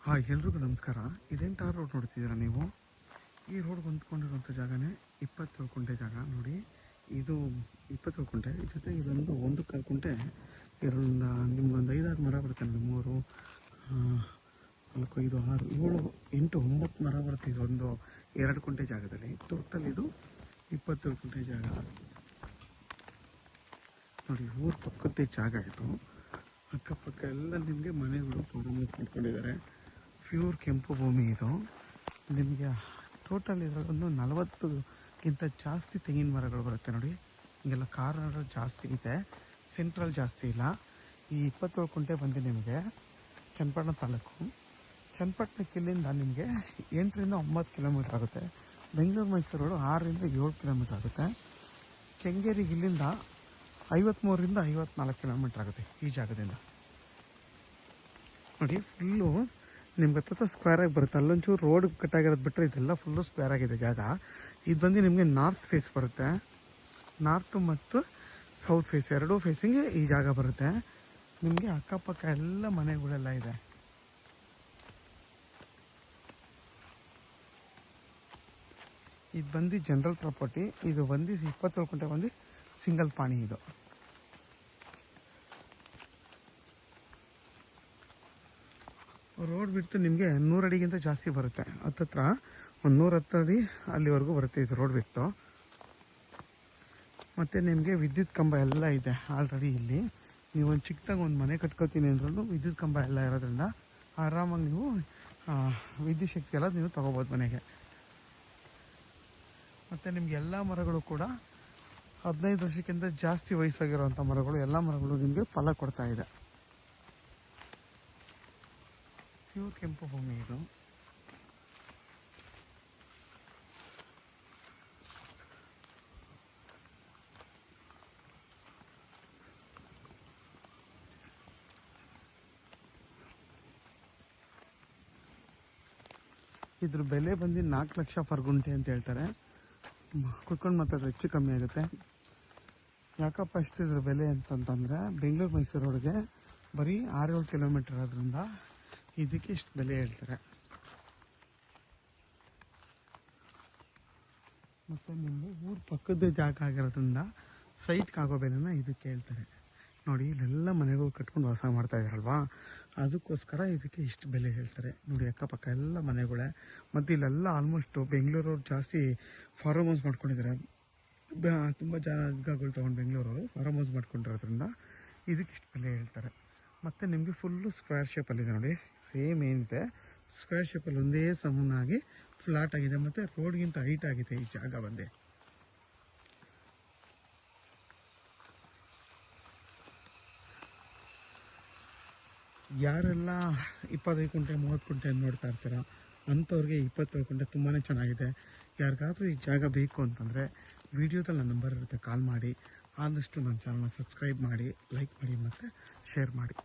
ಹಾಂ, ಎಲ್ರಿಗೂ ನಮಸ್ಕಾರ. ಇದೇನು ಟಾರ್ ರೋಡ್ ನೋಡ್ತಿದ್ದೀರಾ ನೀವು? ಈ ರೋಡ್ ಹೊಂದ್ಕೊಂಡಿರುವಂಥ ಜಾಗನೇ 27 ಕುಂಟೆ ಜಾಗ ನೋಡಿ. ಇದು 27 ಕುಂಟೆ ಜೊತೆಗೆ ಇದೊಂದು 1.25 ಕುಂಟೆ ಇದರಿಂದ ನಿಮ್ಗೊಂದು 5-6 ಮರ ಬರುತ್ತೆ ನೋಡಿ. 3, 4, 5, 6, 7, 8, 9 ಮರ ಬರುತ್ತೆ ಇದೊಂದು 2 ಕುಂಟೆ ಜಾಗದಲ್ಲಿ. ಟೋಟಲ್ ಇದು 27 ಕುಂಟೆ ಜಾಗ ನೋಡಿ. ಊರ ಪಕ್ಕದ ಜಾಗ ಇದು. ಅಕ್ಕಪಕ್ಕ ಎಲ್ಲ ನಿಮಗೆ ಮನೆಗಳು ಫಾರ್ಮ್ ಹೌಸ್ ಮಾಡ್ಕೊಂಡಿದ್ದಾರೆ. ಪ್ಯೂರ್ ಕೆಂಪು ಭೂಮಿ ಇದು. ನಿಮಗೆ ಟೋಟಲ್ ಇದರಲ್ಲೊಂದು 40ಕ್ಕಿಂತ ಜಾಸ್ತಿ ತೆಂಗಿನ ಮರಗಳು ಬರುತ್ತೆ ನೋಡಿ. ಹಿಂಗೆಲ್ಲ ಕಾರ್ನರ್ ಜಾಸ್ತಿ ಇದೆ, ಸೆಂಟ್ರಲ್ ಜಾಸ್ತಿ ಇಲ್ಲ. ಈ 27 ಕುಂಟೆ ಬಂದು ನಿಮಗೆ ಚನ್ನಪಟ್ಟಣ ತಾಲೂಕು. ಚನ್ನಪಟ್ಟಣಕ್ಕೆ ಇಲ್ಲಿಂದ ನಿಮಗೆ 8ರಿಂದ 9 ಕಿಲೋಮೀಟ್ರ್ ಆಗುತ್ತೆ. ಬೆಂಗಳೂರು ಮೈಸೂರು ರೋಡು 6ರಿಂದ 7 ಕಿಲೋಮೀಟ್ರ್ ಆಗುತ್ತೆ. ಕೆಂಗೇರಿಗೆ ಇಲ್ಲಿಂದ 53ರಿಂದ 54 ಕಿಲೋಮೀಟ್ರ್ ಆಗುತ್ತೆ ಈ ಜಾಗದಿಂದ ನೋಡಿ. ಫುಲ್ಲು ನಿಮ್ಗೆ ಹತ್ತ ಸ್ಕ್ವೇರಾಗಿ ಬರುತ್ತೆ. ಅಲ್ಲೊಂಚೂರು ರೋಡ್ ಕಟ್ಟಾಗಿರೋದು ಬಿಟ್ಟರೆ ಇದೆಲ್ಲ ಫುಲ್ಲು ಸ್ಕ್ವೇರ್ ಆಗಿದೆ ಜಾಗ. ಇದು ಬಂದು ನಿಮಗೆ ನಾರ್ತ್ ಫೇಸ್ ಬರುತ್ತೆ. ನಾರ್ತು ಮತ್ತು ಸೌತ್ ಫೇಸ್ ಎರಡೂ ಫೇಸಿಂಗ್ ಈ ಜಾಗ ಬರುತ್ತೆ. ನಿಮಗೆ ಅಕ್ಕಪಕ್ಕ ಎಲ್ಲ ಮನೆಗಳೆಲ್ಲ ಇದೆ. ಇದು ಬಂದು ಜನರಲ್ ಪ್ರಾಪರ್ಟಿ. ಇದು ಬಂದು 27 ಕುಂಟೆ ಬಂದು ಸಿಂಗಲ್ ಪಾಣಿ. ಇದು ರೋಡ್ ಬಿಟ್ಟು ನಿಮಗೆ 100 ಅಡಿಗಿಂತ ಜಾಸ್ತಿ ಬರುತ್ತೆ. ಹತ್ತತ್ರ ಒಂದು 110 ಅಡಿ ಅಲ್ಲಿವರೆಗೂ ಬರುತ್ತೆ ಇದು ರೋಡ್ ಬಿಟ್ಟು. ಮತ್ತು ನಿಮಗೆ ವಿದ್ಯುತ್ ಕಂಬ ಎಲ್ಲ ಇದೆ ಆಲ್ರೆಡಿ ಇಲ್ಲಿ. ನೀವು ಒಂದು ಚಿಕ್ಕದಾಗಿ ಒಂದು ಮನೆ ಕಟ್ಕೋತೀನಿ ಅಂದ್ರೂ ವಿದ್ಯುತ್ ಕಂಬ ಎಲ್ಲ ಇರೋದ್ರಿಂದ ಆರಾಮಾಗಿ ನೀವು ವಿದ್ಯುತ್ ಶಕ್ತಿ ಎಲ್ಲ ನೀವು ತೊಗೋಬೋದು ಮನೆಗೆ. ಮತ್ತು ನಿಮಗೆ ಎಲ್ಲ ಮರಗಳು ಕೂಡ 15 ವರ್ಷಕ್ಕಿಂತ ಜಾಸ್ತಿ ವಯಸ್ಸಾಗಿರೋವಂಥ ಮರಗಳು, ಎಲ್ಲ ಮರಗಳು ನಿಮಗೆ ಫಲ ಕೊಡ್ತಾ ಇದೆ. ಪ್ಯೂರ್ ಕೆಂಪು ಭೂಮಿ ಇದು. ಇದ್ರ ಬೆಲೆ ಬಂದು 4 ಲಕ್ಷ ಪರ್ ಗುಂಟೆ ಅಂತ ಹೇಳ್ತಾರೆ. ಕುತ್ಕೊಂಡು ಮಾತಾಡಿದ್ರೆ ಹೆಚ್ಚು ಕಮ್ಮಿ ಆಗುತ್ತೆ. ಯಾಕಪ್ಪ ಇಷ್ಟು ಇದ್ರ ಬೆಲೆ ಅಂತಂತಂದರೆ ಬೆಂಗಳೂರು ಮೈಸೂರು ರೋಡ್ಗೆ ಬರೀ 6-7 ಕಿಲೋಮೀಟ್ರ್ ಆದ್ರಿಂದ ಇದಕ್ಕೆ ಇಷ್ಟು ಬೆಲೆ ಹೇಳ್ತಾರೆ. ಮತ್ತು ನಿಮಗೆ ಊರ ಪಕ್ಕದ ಜಾಗ ಆಗಿರೋದ್ರಿಂದ ಸೈಟ್ಗೆ ಆಗೋ ಬೆಲೆನ ಇದಕ್ಕೆ ಹೇಳ್ತಾರೆ ನೋಡಿ. ಇಲ್ಲೆಲ್ಲ ಮನೆಗಳು ಕಟ್ಕೊಂಡು ವಾಸ ಮಾಡ್ತಾ ಇದ್ದಾರಲ್ವಾ, ಅದಕ್ಕೋಸ್ಕರ ಇದಕ್ಕೆ ಇಷ್ಟು ಬೆಲೆ ಹೇಳ್ತಾರೆ ನೋಡಿ. ಅಕ್ಕಪಕ್ಕ ಎಲ್ಲ ಮನೆಗಳೇ. ಮತ್ತು ಇಲ್ಲೆಲ್ಲ ಆಲ್ಮೋಸ್ಟು ಬೆಂಗಳೂರವ್ರು ಜಾಸ್ತಿ ಫಾರ್ಮ್ ಹೌಸ್ ಮಾಡ್ಕೊಂಡಿದ್ದಾರೆ. ತುಂಬ ಜಾಗಗಳು ತೊಗೊಂಡು ಬೆಂಗಳೂರವರು ಫಾರ್ಮ್ ಹೌಸ್ ಮಾಡ್ಕೊಂಡಿರೋದ್ರಿಂದ ಇದಕ್ಕೆ ಇಷ್ಟು ಬೆಲೆ ಹೇಳ್ತಾರೆ. ಮತ್ತು ನಿಮಗೆ ಫುಲ್ಲು ಸ್ಕ್ವೇರ್ ಶೇಪಲ್ಲಿದೆ ನೋಡಿ. ಸೇಮ್ ಏನಿದೆ ಸ್ಕ್ವೇರ್ ಶೇಪಲ್ಲಿ ಒಂದೇ ಸಮನಾಗಿ ಫ್ಲಾಟ್ ಆಗಿದೆ. ಮತ್ತು ರೋಡ್ಗಿಂತ ಹೈಟ್ ಆಗಿದೆ ಈ ಜಾಗ ಬಂದೆ. ಯಾರೆಲ್ಲ 25 ಕುಂಟೆ 30 ಕುಂಟೆ ನೋಡ್ತಾ ಇರ್ತೀರ ಅಂಥವ್ರಿಗೆ 27 ಕುಂಟೆ ತುಂಬಾ ಚೆನ್ನಾಗಿದೆ. ಯಾರಿಗಾದರೂ ಈ ಜಾಗ ಬೇಕು ಅಂತಂದರೆ ವಿಡಿಯೋದಲ್ಲಿ ನನ್ನ ನಂಬರ್ ಇರುತ್ತೆ, ಕಾಲ್ ಮಾಡಿ. ಆದಷ್ಟು ನನ್ನ ಚಾನಲ್ನ ಸಬ್ಸ್ಕ್ರೈಬ್ ಮಾಡಿ, ಲೈಕ್ ಮಾಡಿ ಮತ್ತು ಶೇರ್ ಮಾಡಿ.